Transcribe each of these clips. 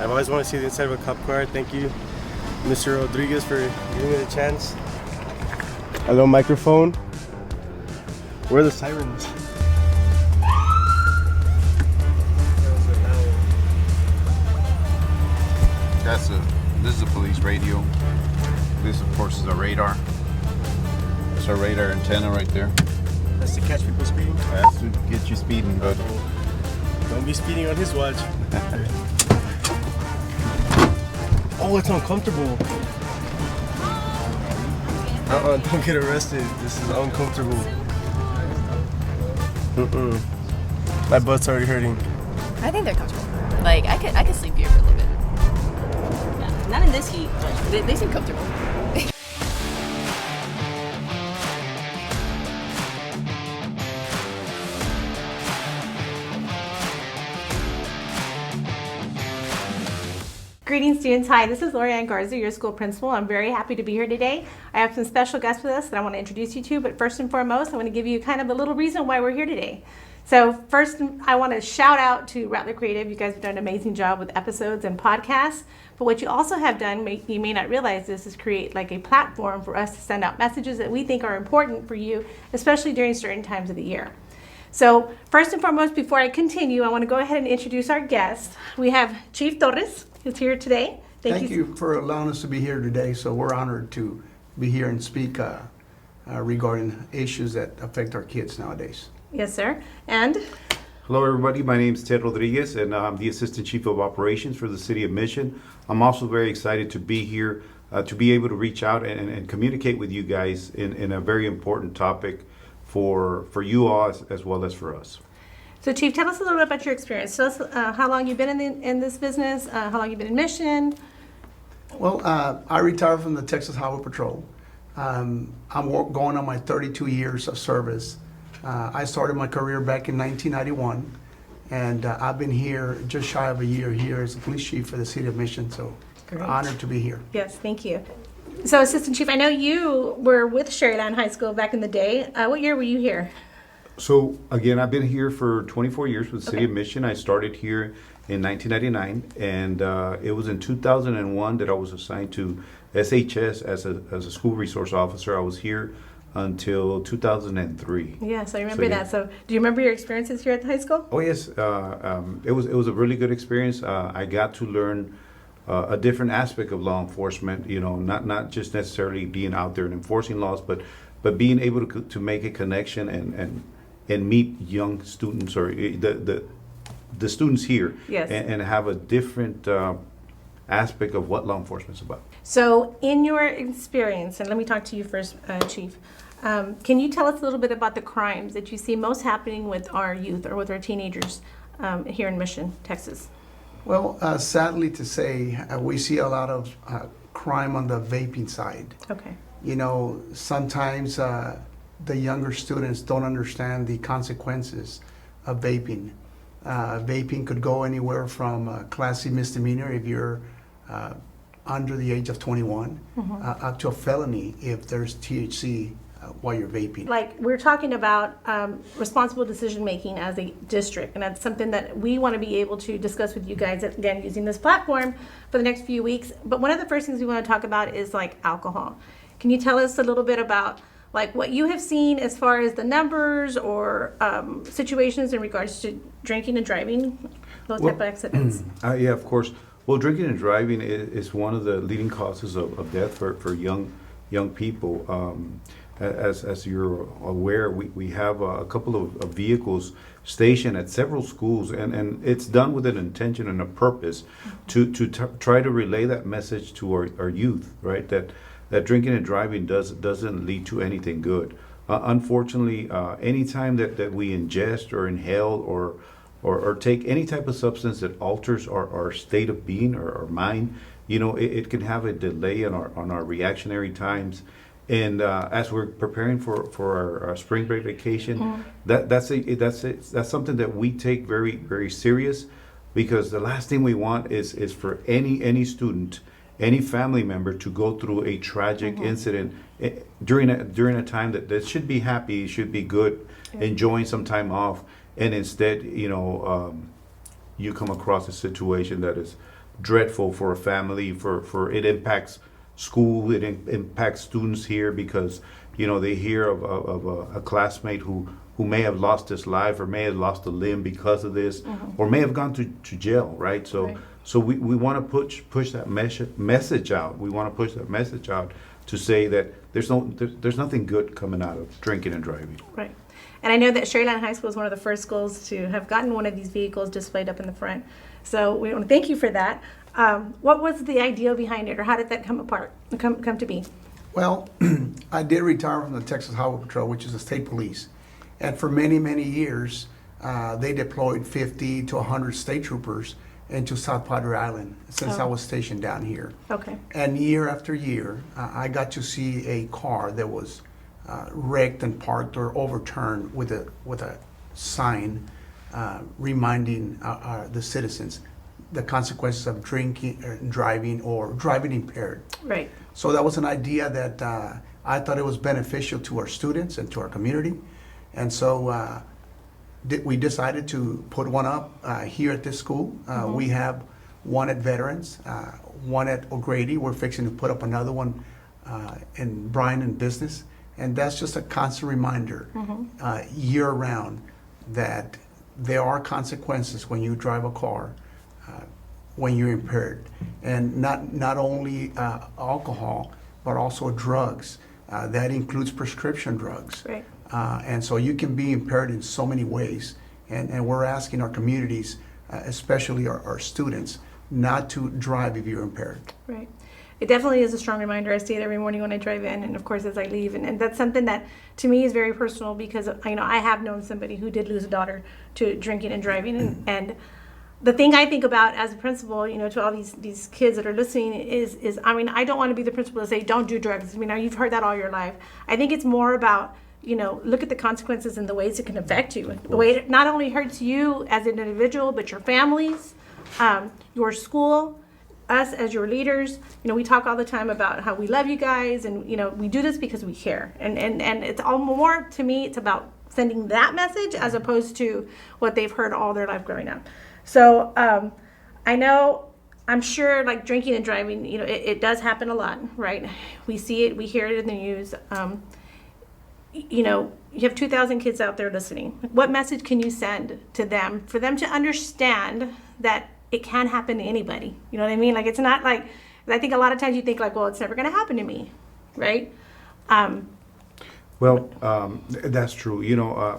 I've always wanted to see the inside of a cop car. Thank you, Mr. Rodriguez, for giving me the chance. A little microphone. Where are the sirens? This is a police radio. This, of course, is a radar. That's our radar antenna right there. That's to catch people speeding? That's to get you speeding, but don't be speeding on his watch. Oh, it's uncomfortable. Don't get arrested. This is uncomfortable. My butt's already hurting. I think they're comfortable. Like, I could sleep here for a little bit. Yeah, not in this heat, but they seem comfortable. Greetings, students. Hi, this is Lorianne Garza, your school principal. I'm very happy to be here today. I have some special guests with us that I want to introduce you to, but first and foremost, I want to give you kind of a little reason why we're here today. So first, I want to shout out to Rctv. You guys have done an amazing job with episodes and podcasts, but what you also have done, you may not realize this, is create like a platform for us to send out messages that we think are important for you, especially during certain times of the year. So first and foremost, before I continue, I want to go ahead and introduce our guest. We have Chief Torres, who's here today. Thank you for allowing us to be here today. So we're honored to be here and speak regarding issues that affect our kids nowadays. Yes, sir. And? Hello, everybody. My name is Ted Rodriguez, and I'm the Assistant Chief of Operations for the City of Mission. I'm also very excited to be here, to be able to reach out and communicate with you guys in a very important topic for you all as well as for us. So, Chief, tell us a little bit about your experience. Tell us how long you've been in this business, how long you've been in Mission. Well, I retired from the Texas Highway Patrol. I'm going on my 32 years of service. I started my career back in 1991, and I've been here just shy of a year here as a police chief for the City of Mission. So, Great. Honored to be here. Yes, thank you. So, Assistant Chief, I know you were with Sherryland High School back in the day. What year were you here? So, again, I've been here for 24 years with the City of Mission. I started here in 1999, and it was in 2001 that I was assigned to SHS as a school resource officer. I was here until 2003. Yes, I remember that. So, do you remember your experiences here at the high school? Oh, yes. It was a really good experience. I got to learn a different aspect of law enforcement, not just necessarily being out there and enforcing laws, but being able to make a connection and meet young students or the students here. Yes. And have a different aspect of what law enforcement is about. So, in your experience, and let me talk to you first, Chief, can you tell us a little bit about the crimes that you see most happening with our youth or with our teenagers here in Mission, Texas? Well, sadly to say, we see a lot of crime on the vaping side. Okay. Sometimes the younger students don't understand the consequences of vaping. Vaping could go anywhere from a Class C misdemeanor if you're under the age of 21, up to a felony if there's THC while you're vaping. Like, we're talking about responsible decision making as a district, and that's something that we want to be able to discuss with you guys, again, using this platform for the next few weeks. But one of the first things we want to talk about is like alcohol. Can you tell us a little bit about like what you have seen as far as the numbers or situations in regards to drinking and driving, those type of accidents? Yeah, of course. Well, drinking and driving is one of the leading causes of death for young people. As you're aware, we have a couple of vehicles stationed at several schools, and it's done with an intention and a purpose to try to relay that message to our youth, right? That drinking and driving doesn't lead to anything good. Unfortunately, anytime that we ingest or inhale or take any type of substance that alters our state of being or our mind, it can have a delay on our reactionary times. And as we're preparing for our spring break vacation, that's something that we take very, very serious, because the last thing we want is for any student, any family member to go through a tragic incident during a time that should be happy, should be good, enjoying some time off, and instead you come across a situation that is dreadful for a family. For it impacts school. It impacts students here because they hear of a classmate who may have lost his life or may have lost a limb because of this, or may have gone to jail, right? So we want to push that message out. We want to push that message out to say that there's nothing good coming out of drinking and driving. Right. And I know that Sherryland High School is one of the first schools to have gotten one of these vehicles displayed up in the front. So we want to thank you for that. What was the idea behind it, or how did that come to be? Well, I did retire from the Texas Highway Patrol, which is the state police. And for many, many years, they deployed 50 to 100 state troopers into South Padre Island since I was stationed down here. Okay. And year after year, I got to see a car that was wrecked and parked or overturned with a sign reminding the citizens the consequences of drinking, driving, or driving impaired. Right. So that was an idea that I thought it was beneficial to our students and to our community. And so we decided to put one up here at this school. We have one at Veterans, one at O'Grady. We're fixing to put up another one in Bryan and Business. And that's just a constant reminder year round that there are consequences when you drive a car when you're impaired. And not only alcohol, but also drugs. That includes prescription drugs. Right. And so you can be impaired in so many ways. And we're asking our communities, especially our students, not to drive if you're impaired. Right. It definitely is a strong reminder. I see it every morning when I drive in, and of course as I leave. And that's something that to me is very personal, because I have known somebody who did lose a daughter to drinking and driving. And the thing I think about as a principal, to all these kids that are listening is I don't want to be the principal to say don't do drugs. You've heard that all your life. I think it's more about look at the consequences and the ways it can affect you. The way it not only hurts you as an individual, but your families, your school, us as your leaders. We talk all the time about how we love you guys, and we do this because we care. And it's all more, to me, it's about sending that message as opposed to what they've heard all their life growing up. So I'm sure, like drinking and driving, it does happen a lot, right? We see it, we hear it in the news. You have 2,000 kids out there listening. What message can you send to them for them to understand that it can happen to anybody? You know what I mean? Like, it's not like, I think a lot of times you think like, well, it's never going to happen to me, right? That's true.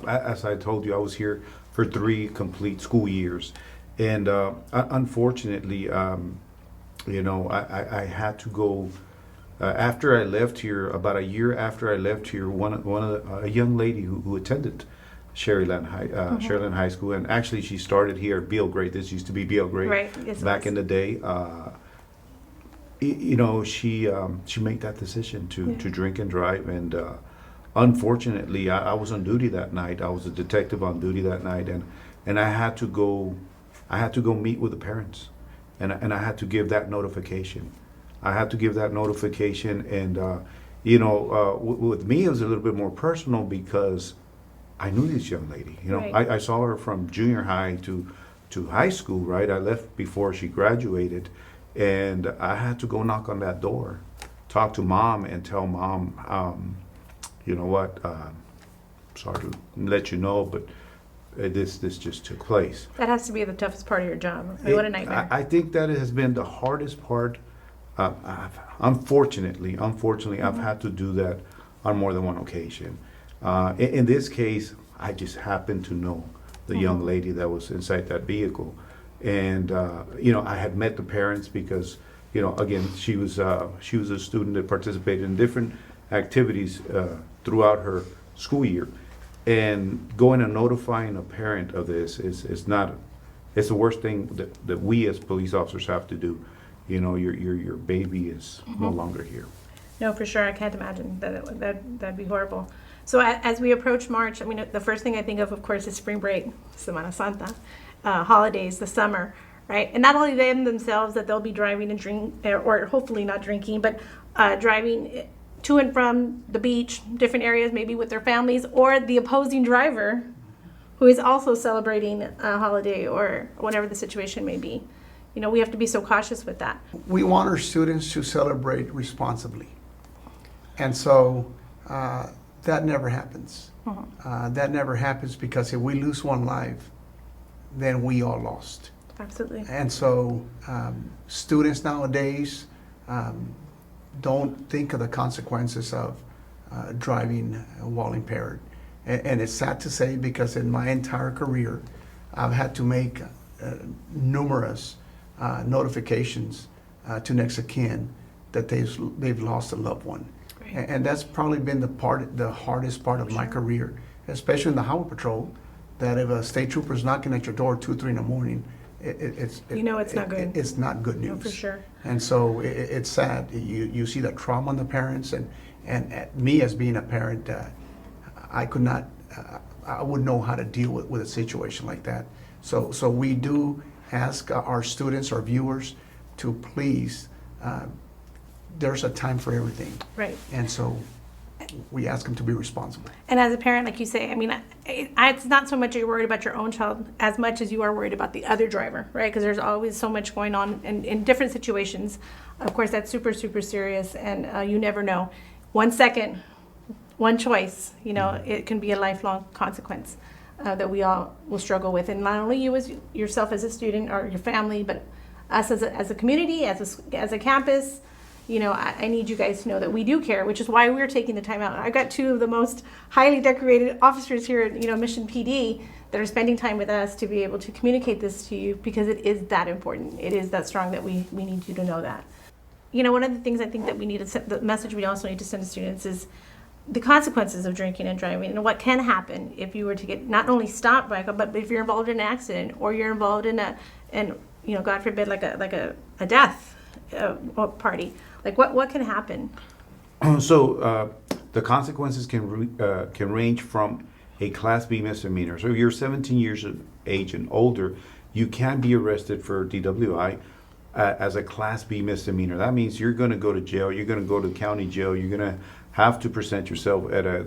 As I told you, I was here for 3 complete school years. And unfortunately, I had to go. After I left here, about a year after I left here, a young lady who attended Sherryland High School, and actually she started here at Beale Grade. This used to be Beale Grade, right. Yes, back in the day. She made that decision to drink and drive, and unfortunately, I was on duty that night. I was a detective on duty that night, and I had to go. I had to go meet with the parents, and I had to give that notification. And with me, it was a little bit more personal because I knew this young lady. Right. I saw her from junior high to high school, right? I left before she graduated, and I had to go knock on that door, talk to mom, and tell mom, you know what, sorry to let you know, but this just took place. That has to be the toughest part of your job. What a nightmare. I think that has been the hardest part. Unfortunately, I've had to do that on more than one occasion. In this case, I just happened to know the young lady that was inside that vehicle, and I had met the parents because again, she was a student that participated in different activities throughout her school year, and going and notifying a parent of this is not. It's the worst thing that we as police officers have to do. Your baby is no longer here. No, for sure. I can't imagine that'd be horrible. So as we approach March, the first thing I think of course, is spring break, Semana Santa, holidays, the summer, right? And not only them themselves, that they'll be driving and or hopefully not drinking, but driving to and from the beach, different areas, maybe with their families, or the opposing driver who is also celebrating a holiday or whatever the situation may be. we have to be so cautious with that. We want our students to celebrate responsibly. And so that never happens. That never happens because if we lose one life, then we all lost. Absolutely. And so students nowadays don't think of the consequences of driving while impaired. And it's sad to say because in my entire career, I've had to make numerous notifications to next of kin that they've lost a loved one. Right. And that's probably been the hardest part of my career, especially in the highway patrol, that if a state trooper is knocking at your door 2, 3 in the morning, it's not good. It's not good news. No, for sure. And so it's sad. You see the trauma on the parents, and me as being a parent, I could not, I wouldn't know how to deal with a situation like that. So we do ask our students, our viewers, to please, there's a time for everything. Right. And so we ask them to be responsible. And as a parent, like you say, I mean, it's not so much you're worried about your own child as much as you are worried about the other driver, right? Because there's always so much going on in different situations. Of course, that's super, super serious, and you never know. 1 second, one choice, it can be a lifelong consequence that we all will struggle with. And not only you as yourself as a student or your family, but us as a community, as a campus. I need you guys to know that we do care, which is why we're taking the time out. I've got 2 of the most highly decorated officers here at Mission PD that are spending time with us to be able to communicate this to you, because it is that important. It is that strong that we need you to know that. One of the things I think that we need to send, the message we also need to send to students is the consequences of drinking and driving, and what can happen if you were to get not only stopped by a, but if you're involved in an accident, or you're involved in God forbid, like a death party. Like what can happen? So the consequences can range from a Class B misdemeanor. So if you're 17 years of age and older, you can be arrested for DWI as a Class B misdemeanor. That means you're going to go to jail. You're going to go to county jail. You're going to have to present yourself at a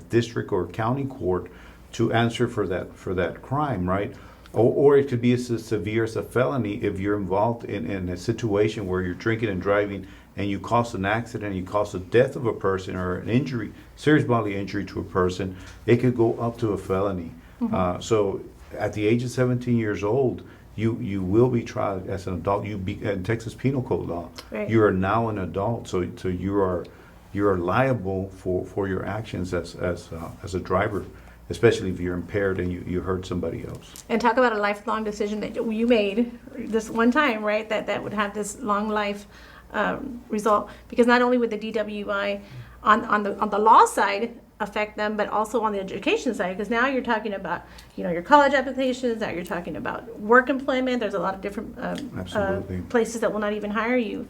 district or county court to answer for that crime, right? Or it could be as severe as a felony if you're involved in a situation where you're drinking and driving and you cause an accident, you cause the death of a person or an injury, serious bodily injury to a person. It could go up to a felony. So at the age of 17 years old, you will be tried as an adult. In Texas Penal Code law, Right. you are now an adult. So you are liable for your actions as a driver, especially if you're impaired and you hurt somebody else. And talk about a lifelong decision that you made this one time, right? That would have this long life result, because not only would the DWI on the law side affect them, but also on the education side, because now you're talking about your college applications, now you're talking about work employment. There's a lot of different places that will not even hire you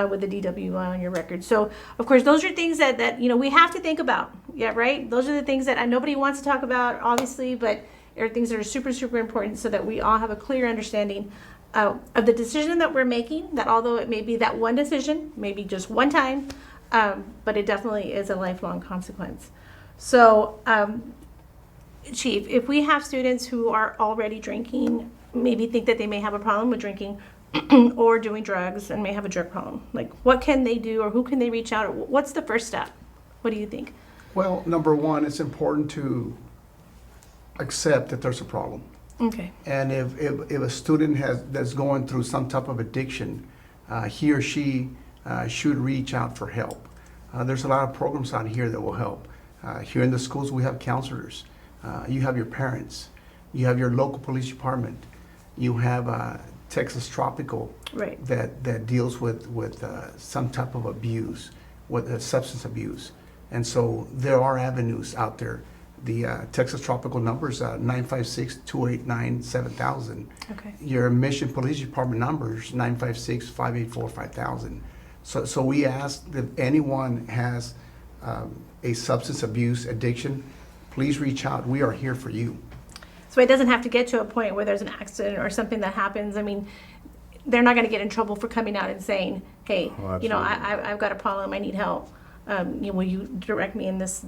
with the DWI on your record. So of course those are things that we have to think about. Yeah, right. Those are the things that nobody wants to talk about, obviously, but are things that are super, super important, so that we all have a clear understanding of the decision that we're making, that although it may be that one decision, maybe just one time, but it definitely is a lifelong consequence. So, Chief, if we have students who are already drinking, maybe think that they may have a problem with drinking or doing drugs and may have a drug problem, like what can they do, or who can they reach out, or what's the first step? What do you think? Well, number one, it's important to accept that there's a problem. Okay. And if a student that's going through some type of addiction, he or she should reach out for help. There's a lot of programs out here that will help. Here in the schools, we have counselors. You have your parents. You have your local police department. You have Texas Tropical, Right. that deals with some type of abuse, with substance abuse. And so there are avenues out there. The Texas Tropical number is 956-289-7000. Okay. Your Mission Police Department number is 956-584-5000. So we ask that anyone has a substance abuse addiction, please reach out. We are here for you. So it doesn't have to get to a point where there's an accident or something that happens. I mean, they're not going to get in trouble for coming out and saying, "Hey, I've got a problem. I need help. Will you direct me in this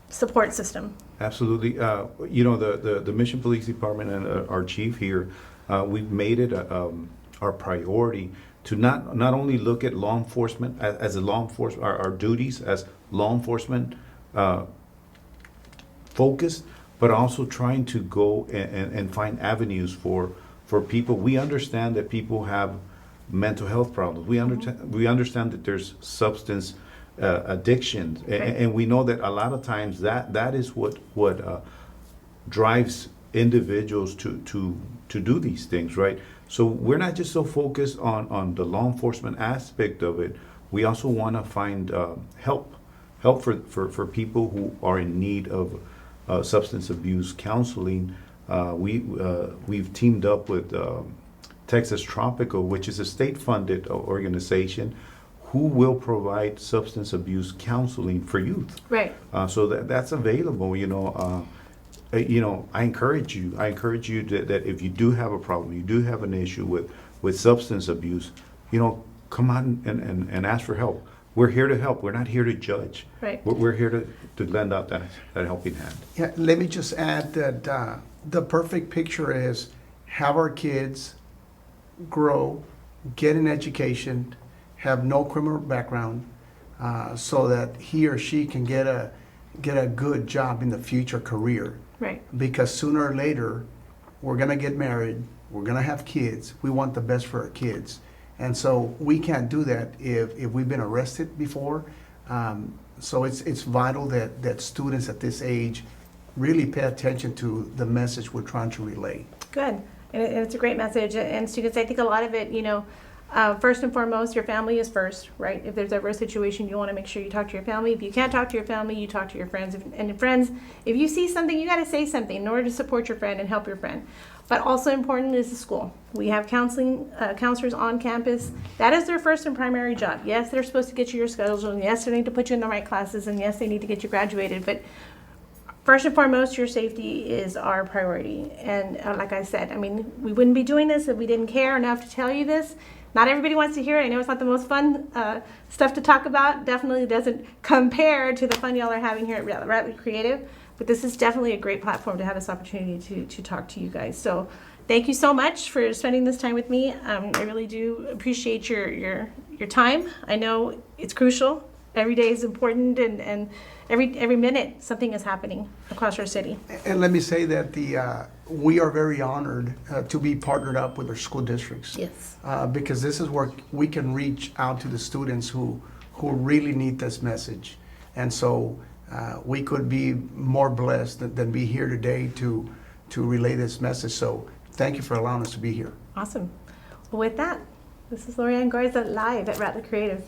support system?" Absolutely. The Mission Police Department and our chief here we've made it our priority to not only look at law enforcement as a law enforcement, our duties as law enforcement focused, but also trying to go and find avenues for people. We understand that people have mental health problems. We understand that there's substance addictions, and we know that a lot of times that is what drives individuals to do these things, right? So we're not just so focused on the law enforcement aspect of it. We also want to find help for people who are in need of substance abuse counseling. We've teamed up with Texas Tropical, which is a state-funded organization who will provide substance abuse counseling for youth. Right. So that's available. I encourage you that if you do have a problem, you do have an issue with substance abuse, come on and ask for help. We're here to help. We're not here to judge. Right. We're here to lend out that helping hand. Yeah, let me just add that the perfect picture is have our kids grow, get an education, have no criminal background, so that he or she can get a good job in the future career. Right. Because sooner or later, we're gonna get married, we're gonna have kids. We want the best for our kids, and so we can't do that if we've been arrested before. So it's vital that students at this age really pay attention to the message we're trying to relay. Good. And it's a great message. And students, I think a lot of it, first and foremost, your family is first, right? If there's ever a situation, you want to make sure you talk to your family. If you can't talk to your family, you talk to your friends. And friends, if you see something, you got to say something in order to support your friend and help your friend. But also important is the school. We have counselors on campus. That is their first and primary job. Yes, they're supposed to get you your schedule, and yes, they need to put you in the right classes, and yes, they need to get you graduated. But first and foremost, your safety is our priority. And like I said, we wouldn't be doing this if we didn't care enough to tell you this. Not everybody wants to hear it. I know it's not the most fun stuff to talk about. Definitely doesn't compare to the fun y'all are having here at Rctv Creative. But this is definitely a great platform to have this opportunity to talk to you guys. So thank you so much for spending this time with me. I really do appreciate your time. I know it's crucial. Every day is important, and every minute something is happening across our city. And let me say that we are very honored to be partnered up with our school districts. Yes. Because this is where we can reach out to the students who really need this message. And so we could be more blessed than be here today to relay this message. So thank you for allowing us to be here. Awesome. Well, with that, this is Lorianne Garza live at Rctv Creative.